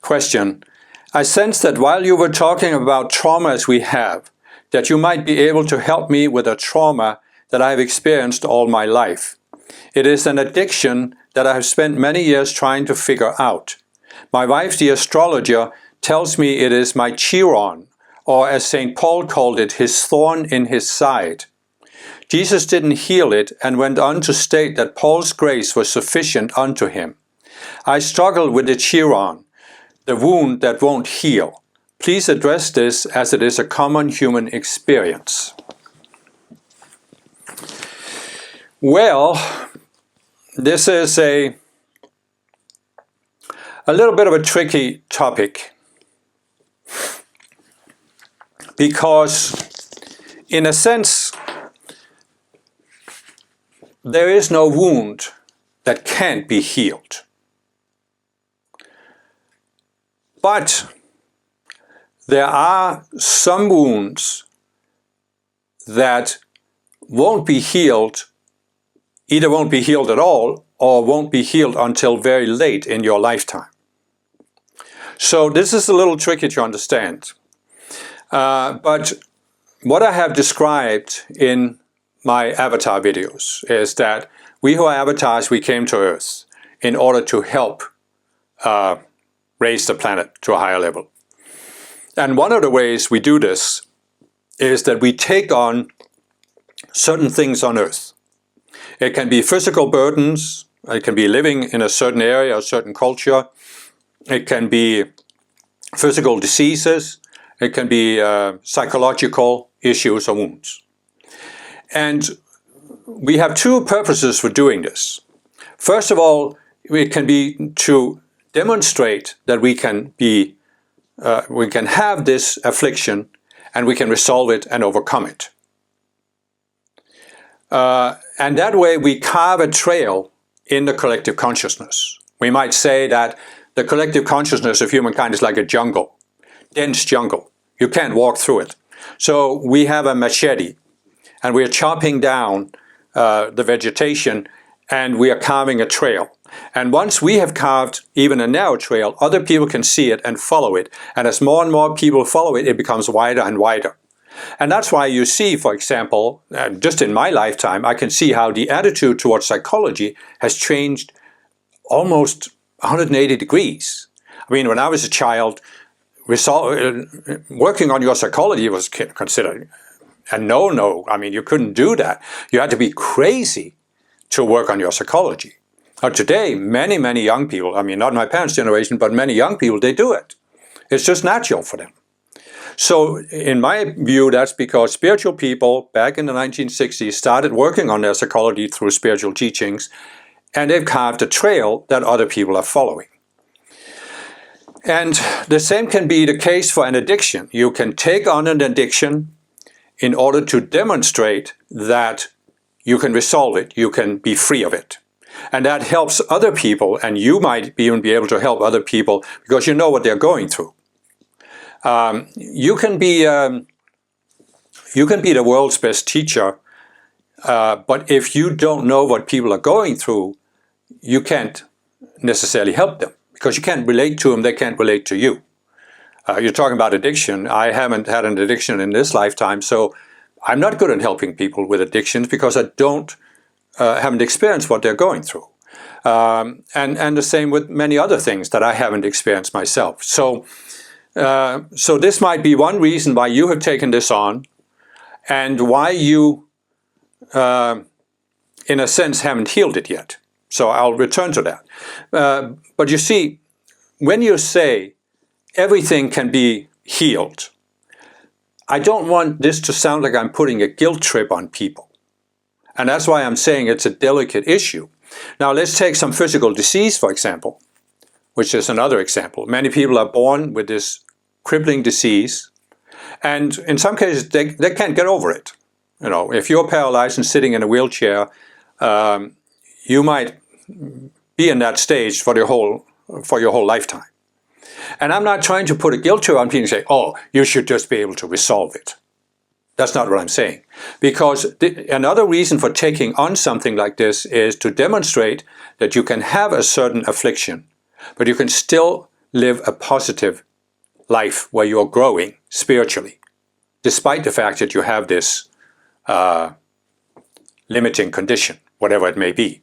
Question. I sense that while you were talking about traumas we have, that you might be able to help me with a trauma that I have experienced all my life. It is an addiction that I have spent many years trying to figure out. My wife, the astrologer, tells me it is my Chiron, or as St. Paul called it, his thorn in his side. Jesus didn't heal it and went on to state that Paul's grace was sufficient unto him. I struggle with the Chiron, the wound that won't heal. Please address this as it is a common human experience. Well, this is a little bit of a tricky topic because, in a sense, there is no wound that can't be healed. But there are some wounds that won't be healed, either won't be healed at all or won't be healed until very late in your lifetime. So this is a little tricky to understand. But what I have described in my avatar videos is that we who are avatars, we came to Earth in order to help raise the planet to a higher level. And one of the ways we do this is that we take on certain things on Earth. It can be physical burdens, it can be living in a certain area, a certain culture, it can be physical diseases, it can be psychological issues or wounds. And we have two purposes for doing this. First of all, it can be to demonstrate that we can have this affliction and we can resolve it and overcome it. And that way we carve a trail in the collective consciousness. We might say that the collective consciousness of humankind is like a jungle, dense jungle. You can't walk through it. So we have a machete and we are chopping down the vegetation and we are carving a trail. And once we have carved even a narrow trail, other people can see it and follow it. And as more and more people follow it, it becomes wider and wider. And that's why you see, for example, just in my lifetime, I can see how the attitude towards psychology has changed almost 180 degrees. I mean, when I was a child, working on your psychology was considered a no-no. I mean, you couldn't do that. You had to be crazy to work on your psychology. Today, many, many young people, I mean, not my parents' generation, but many young people, they do it. It's just natural for them. So, in my view, that's because spiritual people back in the 1960s started working on their psychology through spiritual teachings, and they've carved a trail that other people are following. And the same can be the case for an addiction. You can take on an addiction in order to demonstrate that you can resolve it, you can be free of it. And that helps other people, and you might even be able to help other people because you know what they're going through. You can be the world's best teacher, but if you don't know what people are going through, you can't necessarily help them because you can't relate to them, they can't relate to you. You're talking about addiction. I haven't had an addiction in this lifetime, so I'm not good at helping people with addictions because I haven't experienced what they're going through. And the same with many other things that I haven't experienced myself. So this might be one reason why you have taken this on and why you, in a sense, haven't healed it yet. So I'll return to that. But you see, when you say everything can be healed, I don't want this to sound like I'm putting a guilt trip on people. And that's why I'm saying it's a delicate issue. Now let's take some physical disease, for example, which is another example. Many people are born with this crippling disease, and in some cases they can't get over it. You know, if you're paralyzed and sitting in a wheelchair, you might be in that stage for your whole lifetime. And I'm not trying to put a guilt trip on people and say, oh, you should just be able to resolve it. That's not what I'm saying. Because another reason for taking on something like this is to demonstrate that you can have a certain affliction, but you can still live a positive life where you're growing spiritually, despite the fact that you have this limiting condition, whatever it may be.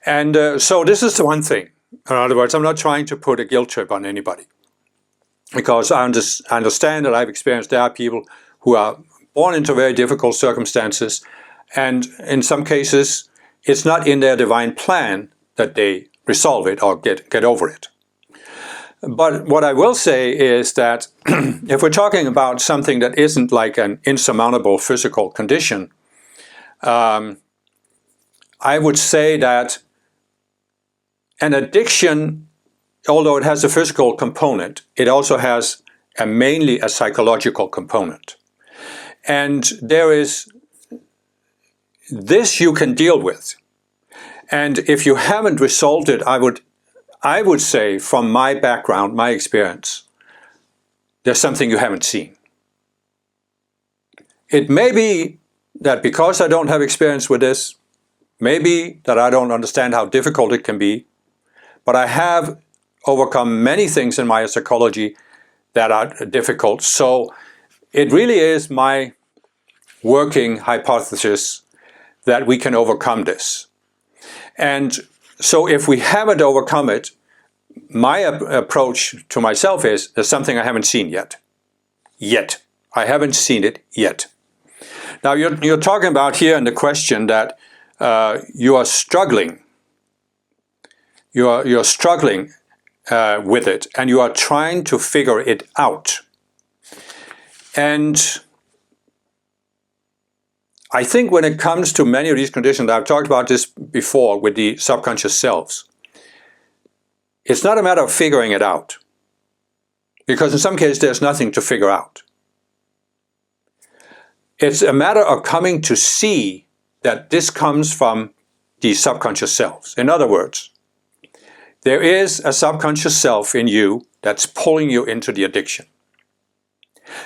And so this is the one thing. In other words, I'm not trying to put a guilt trip on anybody, because I understand that I've experienced there are people who are born into very difficult circumstances, and in some cases it's not in their divine plan that they resolve it or get over it. But what I will say is that if we're talking about something that isn't like an insurmountable physical condition, I would say that an addiction, although it has a physical component, it also has mainly a psychological component. And there is this you can deal with. And if you haven't resolved it, I would say, from my background, my experience, there's something you haven't seen. It may be that because I don't have experience with this, maybe that I don't understand how difficult it can be, but I have overcome many things in my psychology that are difficult. So it really is my working hypothesis that we can overcome this. And so if we haven't overcome it, my approach to myself is, there's something I haven't seen yet. I haven't seen it yet. Now you're talking about here in the question that you are struggling. You're struggling with it, and you are trying to figure it out. And I think when it comes to many of these conditions, I've talked about this before with the subconscious selves, it's not a matter of figuring it out, because in some cases there's nothing to figure out. It's a matter of coming to see that this comes from the subconscious selves. In other words, there is a subconscious self in you that's pulling you into the addiction.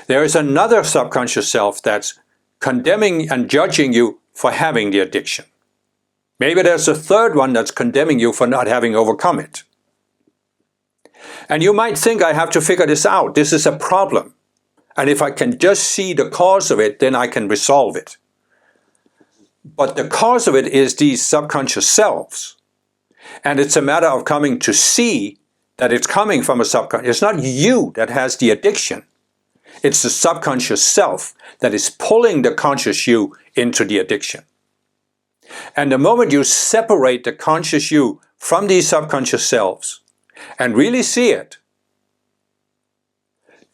There is another subconscious self that's condemning and judging you for having the addiction. Maybe there's a third one that's condemning you for not having overcome it. And you might think, I have to figure this out. This is a problem. And if I can just see the cause of it, then I can resolve it. But the cause of it is these subconscious selves. And it's a matter of coming to see that it's coming from a subconscious. It's not you that has the addiction. It's the subconscious self that is pulling the conscious you into the addiction. And the moment you separate the conscious you from these subconscious selves and really see it,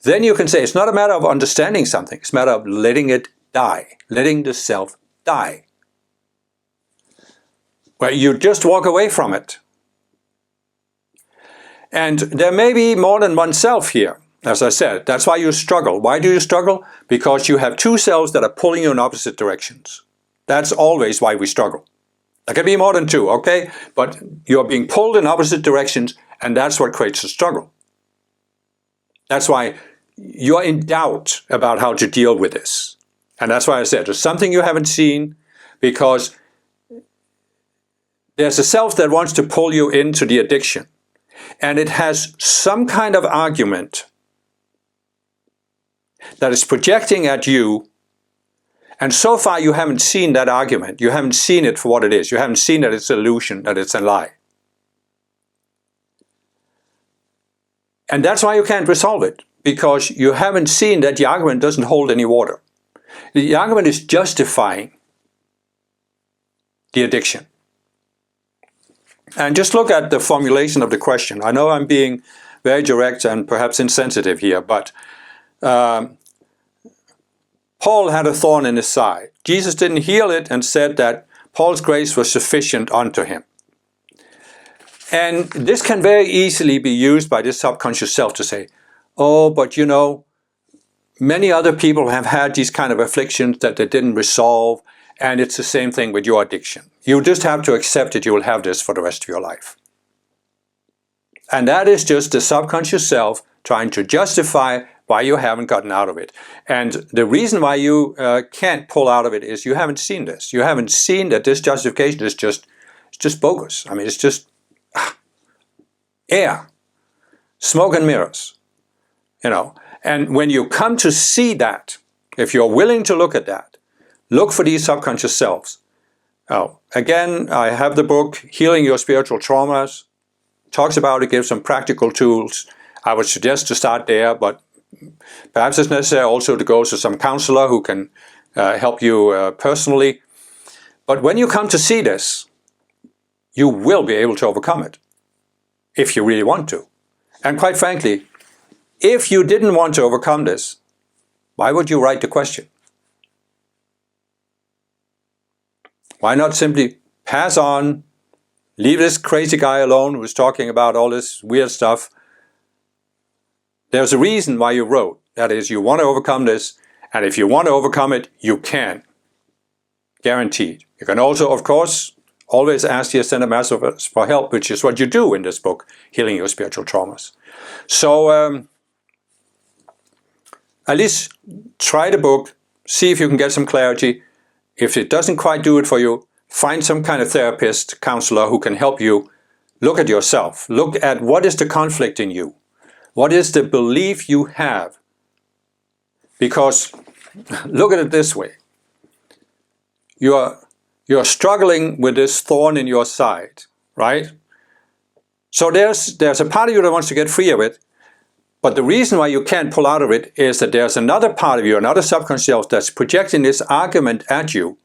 then you can say it's not a matter of understanding something, it's a matter of letting it die, letting the self die. Where you just walk away from it. And there may be more than one self here. As I said, that's why you struggle. Why do you struggle? Because you have two selves that are pulling you in opposite directions. That's always why we struggle. There can be more than two, okay? But you're being pulled in opposite directions, and that's what creates the struggle. That's why you're in doubt about how to deal with this. And that's why I said there's something you haven't seen, because there's a self that wants to pull you into the addiction. And it has some kind of argument that is projecting at you, and so far you haven't seen that argument. You haven't seen it for what it is. You haven't seen that it's an illusion, that it's a lie. And that's why you can't resolve it, because you haven't seen that the argument doesn't hold any water. The argument is justifying the addiction. And just look at the formulation of the question. I know I'm being very direct and perhaps insensitive here, but Paul had a thorn in his side. Jesus didn't heal it and said that Paul's grace was sufficient unto him. And this can very easily be used by this subconscious self to say, oh, but you know, many other people have had these kind of afflictions that they didn't resolve, and it's the same thing with your addiction. You just have to accept that you will have this for the rest of your life. And that is just the subconscious self trying to justify why you haven't gotten out of it. And the reason why you can't pull out of it is you haven't seen this. You haven't seen that this justification is just bogus. I mean, it's just air. smoke and mirrors, you know. And when you come to see that, if you're willing to look at that, look for these subconscious selves. Oh, again, I have the book, Healing Your Spiritual Traumas. Talks about it, gives some practical tools. I would suggest to start there, but perhaps it's necessary also to go to some counselor who can help you personally. But when you come to see this, you will be able to overcome it, if you really want to. And quite frankly, if you didn't want to overcome this, why would you write the question? Why not simply pass on, leave this crazy guy alone who's talking about all this weird stuff? There's a reason why you wrote. That is, you want to overcome this, and if you want to overcome it, you can. Guaranteed. You can also, of course, always ask the Ascended Masters for help, which is what you do in this book, Healing Your Spiritual Traumas. So, at least try the book, see if you can get some clarity. If it doesn't quite do it for you, find some kind of therapist, counselor who can help you look at yourself. Look at what is the conflict in you. What is the belief you have? Because look at it this way. You're struggling with this thorn in your side, right? So there's a part of you that wants to get free of it. But the reason why you can't pull out of it is that there's another part of you, another subconscious self that's projecting this argument at you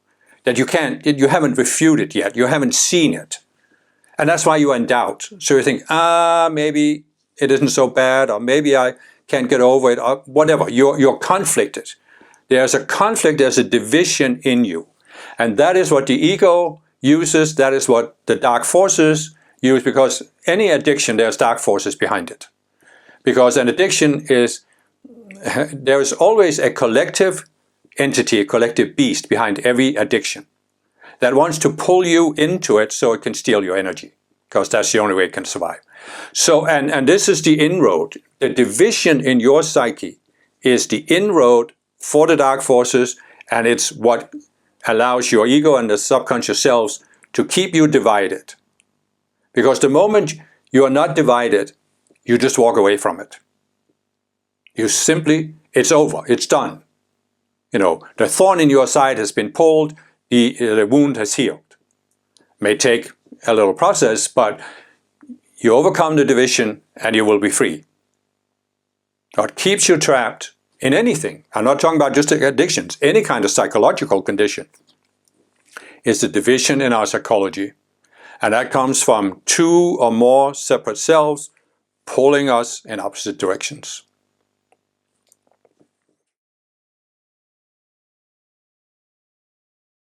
that you haven't refuted yet, you haven't seen it. And that's why you're in doubt. So you think, maybe it isn't so bad, or maybe I can't get over it, or whatever. You're conflicted. There's a conflict, there's a division in you. And that is what the ego uses, that is what the dark forces use, because any addiction, there's dark forces behind it. Because an addiction is, there is always a collective entity, a collective beast behind every addiction that wants to pull you into it so it can steal your energy, because that's the only way it can survive. So, and this is the inroad. The division in your psyche is the inroad for the dark forces, and it's what allows your ego and the subconscious selves to keep you divided. Because the moment you are not divided, you just walk away from it. You simply, it's over, it's done. You know, the thorn in your side has been pulled, the wound has healed. It may take a little process, but you overcome the division and you will be free. What keeps you trapped in anything, I'm not talking about just addictions, any kind of psychological condition, is the division in our psychology. And that comes from two or more separate selves pulling us in opposite directions.